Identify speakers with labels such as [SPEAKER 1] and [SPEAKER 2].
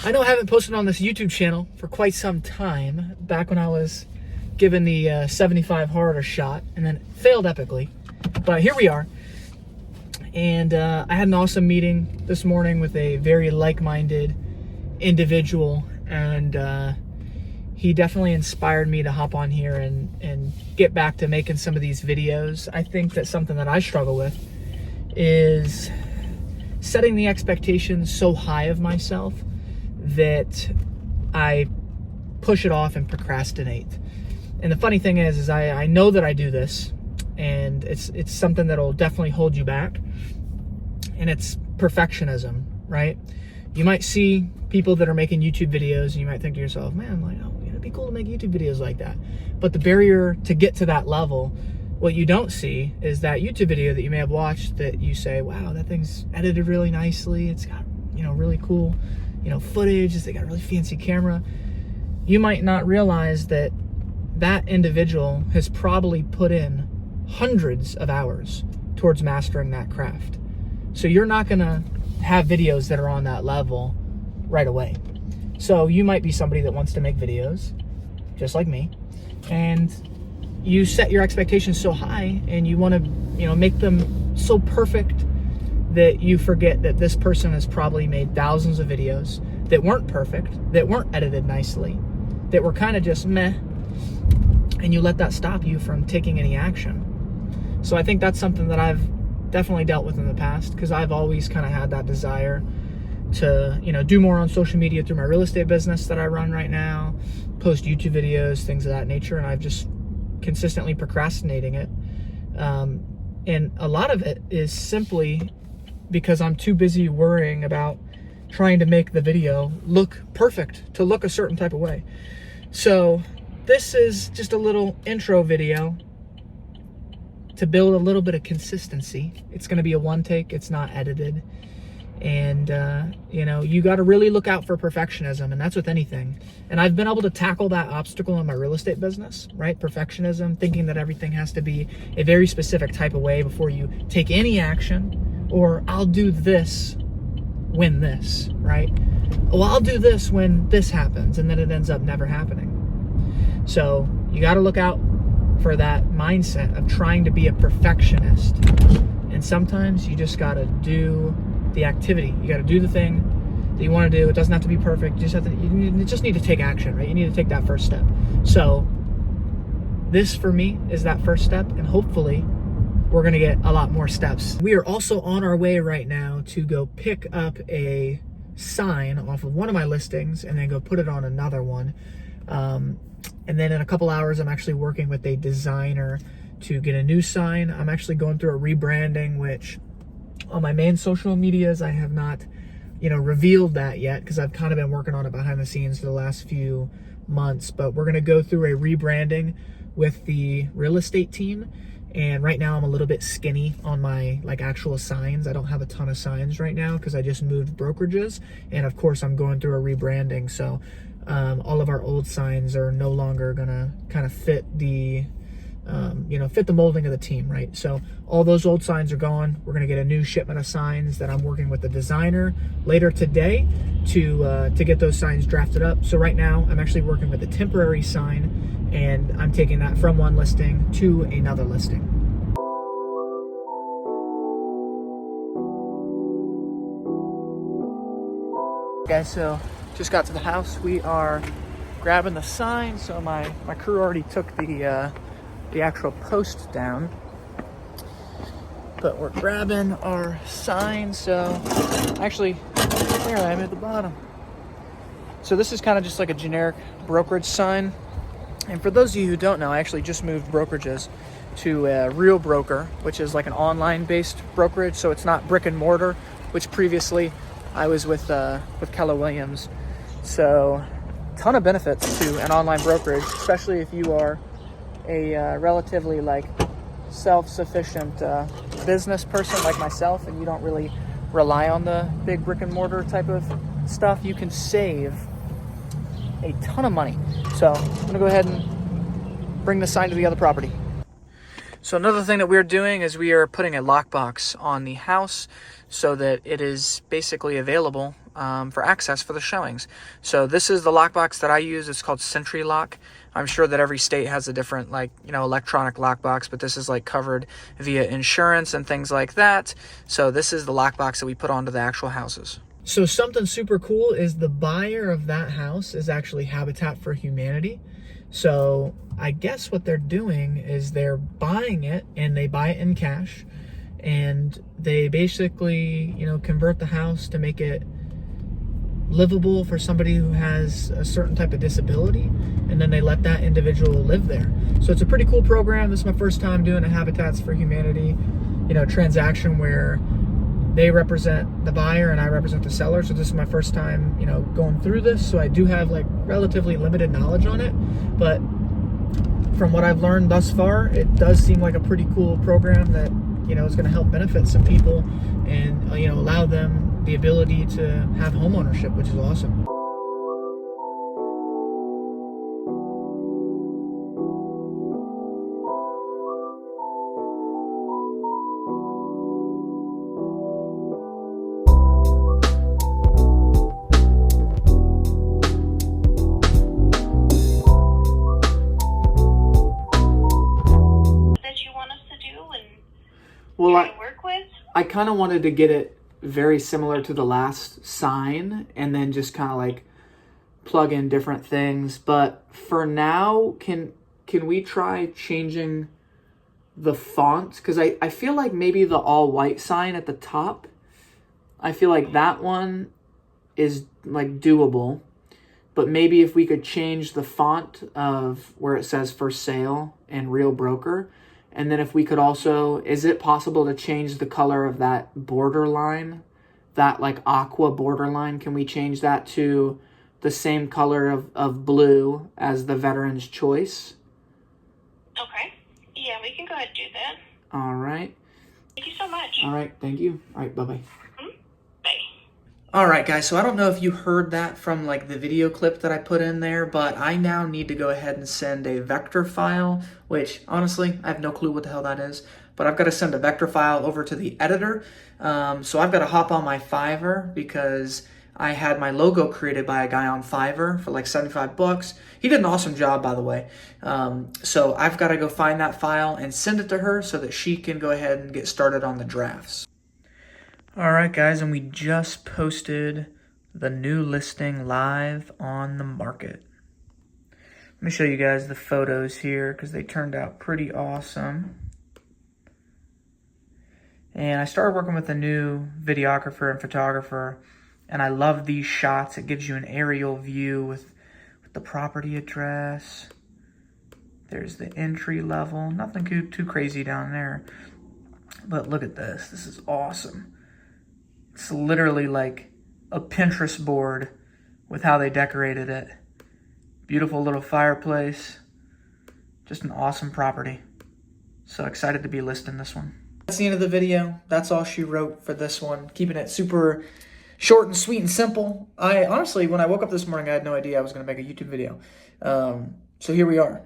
[SPEAKER 1] I know I haven't posted on this YouTube channel for quite some time, back when I was given the 75 hard a shot and then failed epically. But here we are. And I had an awesome meeting this morning with a very like-minded individual, and he definitely inspired me to hop on here and get back to making some of these videos. I think that something that I struggle with is setting the expectations so high of myself that I push it off and procrastinate. And the funny thing is I know that I do this, and it's something that'll definitely hold you back, and it's perfectionism, right? You might see people that are making YouTube videos, and you might think to yourself, man, like, oh, it'd be cool to make YouTube videos like that. But the barrier to get to that level, what you don't see is that YouTube video that you may have watched that you say, wow, that thing's edited really nicely. It's got, really cool, footage. They got a really fancy camera. You might not realize that that individual has probably put in hundreds of hours towards mastering that craft. So you're not gonna have videos that are on that level right away. So you might be somebody that wants to make videos, just like me, and you set your expectations so high, and you want to, make them so perfect that you forget that this person has probably made thousands of videos that weren't perfect, that weren't edited nicely, that were kind of just meh, and you let that stop you from taking any action. So I think that's something that I've definitely dealt with in the past, because I've always kind of had that desire to, do more on social media through my real estate business that I run right now, post YouTube videos, things of that nature, and I've just consistently procrastinating it. And a lot of it is simply because I'm too busy worrying about trying to make the video look perfect, to look a certain type of way. So this is just a little intro video to build a little bit of consistency. It's going to be a one take. It's not edited. And, you got to really look out for perfectionism, and that's with anything. And I've been able to tackle that obstacle in my real estate business, right? Perfectionism, thinking that everything has to be a very specific type of way before you take any action, or I'll do this when this, right? Oh, I'll do this when this happens, and then it ends up never happening. So you got to look out for that mindset of trying to be a perfectionist. And sometimes you just got to do the activity. You got to do the thing that you want to do. It doesn't have to be perfect. You just need to take action, right? You need to take that first step. So this for me is that first step, and hopefully we're going to get a lot more steps. We are also on our way right now to go pick up a sign off of one of my listings and then go put it on another one. And then in a couple hours, I'm actually working with a designer to get a new sign. I'm actually going through a rebranding, which on my main social medias, I have not, revealed that yet, because I've kind of been working on it behind the scenes for the last few months. But we're going to go through a rebranding with the real estate team. And right now I'm a little bit skinny on my actual signs. I don't have a ton of signs right now because I just moved brokerages. And of course I'm going through a rebranding. So all of our old signs are no longer gonna kind of fit the fit the molding of the team, right? So all those old signs are gone. We're gonna get a new shipment of signs that I'm working with the designer later today to get those signs drafted up. So right now I'm actually working with a temporary sign, and I'm taking that from one listing to another listing. Guys, so just got to the house. We are grabbing the sign. So my crew already took the actual post down, but we're grabbing our sign. So actually, there I am at the bottom. So this is kind of just like a generic brokerage sign. And for those of you who don't know, I actually just moved brokerages to a Real Broker, which is like an online-based brokerage. So it's not brick and mortar, which previously I was with Keller Williams. So ton of benefits to an online brokerage, especially if you are a relatively self-sufficient business person like myself, and you don't really rely on the big brick and mortar type of stuff. You can save a ton of money. So I'm gonna go ahead and bring the sign to the other property. So another thing that we're doing is we are putting a lockbox on the house so that it is basically available for access for the showings. So this is the lockbox that I use. It's called Sentry Lock. I'm sure that every state has a different, like, you know, electronic lockbox, but this is like covered via insurance and things like that. So this is the lockbox that we put onto the actual houses. So something super cool is the buyer of that house is actually Habitat for Humanity. So I guess what they're doing is they're buying it, and they buy it in cash, and they basically, you know, convert the house to make it livable for somebody who has a certain type of disability, and then they let that individual live there. So it's a pretty cool program. This is my first time doing a Habitats for Humanity, you know, transaction where they represent the buyer and I represent the seller. So this is my first time, you know, going through this. So I do have like relatively limited knowledge on it, but from what I've learned thus far, it does seem like a pretty cool program that, you know, is going to help benefit some people and, you know, allow them the ability to have home ownership, which is awesome. Well, I kind of wanted to get it very similar to the last sign and then just kind of like plug in different things. But for now, can we try changing the font? Because I feel like maybe the all white sign at the top, I feel like that one is like doable. But maybe if we could change the font of where it says for sale and real broker. And then if we could also, is it possible to change the color of that border line, that like aqua border line? Can we change that to the same color of blue as the Veteran's Choice?
[SPEAKER 2] Okay. Yeah, we can go ahead and do that.
[SPEAKER 1] All right.
[SPEAKER 2] Thank you so much.
[SPEAKER 1] All right. Thank you. All right. Bye-bye.
[SPEAKER 2] Bye.
[SPEAKER 1] All right, guys. So I don't know if you heard that from like the video clip that I put in there, but I now need to go ahead and send a vector file, which honestly, I have no clue what the hell that is, but I've got to send a vector file over to the editor. So I've got to hop on my Fiverr because I had my logo created by a guy on Fiverr for like 75 bucks. He did an awesome job, by the way. So I've got to go find that file and send it to her so that she can go ahead and get started on the drafts. All right, guys, and we just posted the new listing live on the market. Let me show you guys the photos here because they turned out pretty awesome. And I started working with a new videographer and photographer, and I love these shots. It gives you an aerial view with the property address. There's the entry level. Nothing too crazy down there. But look at this. This is awesome. It's literally like a Pinterest board with how they decorated it. Beautiful little fireplace. Just an awesome property. So excited to be listing this one. That's the end of the video. That's all she wrote for this one. Keeping it super short and sweet and simple. I honestly, when I woke up this morning, I had no idea I was going to make a YouTube video. So here we are.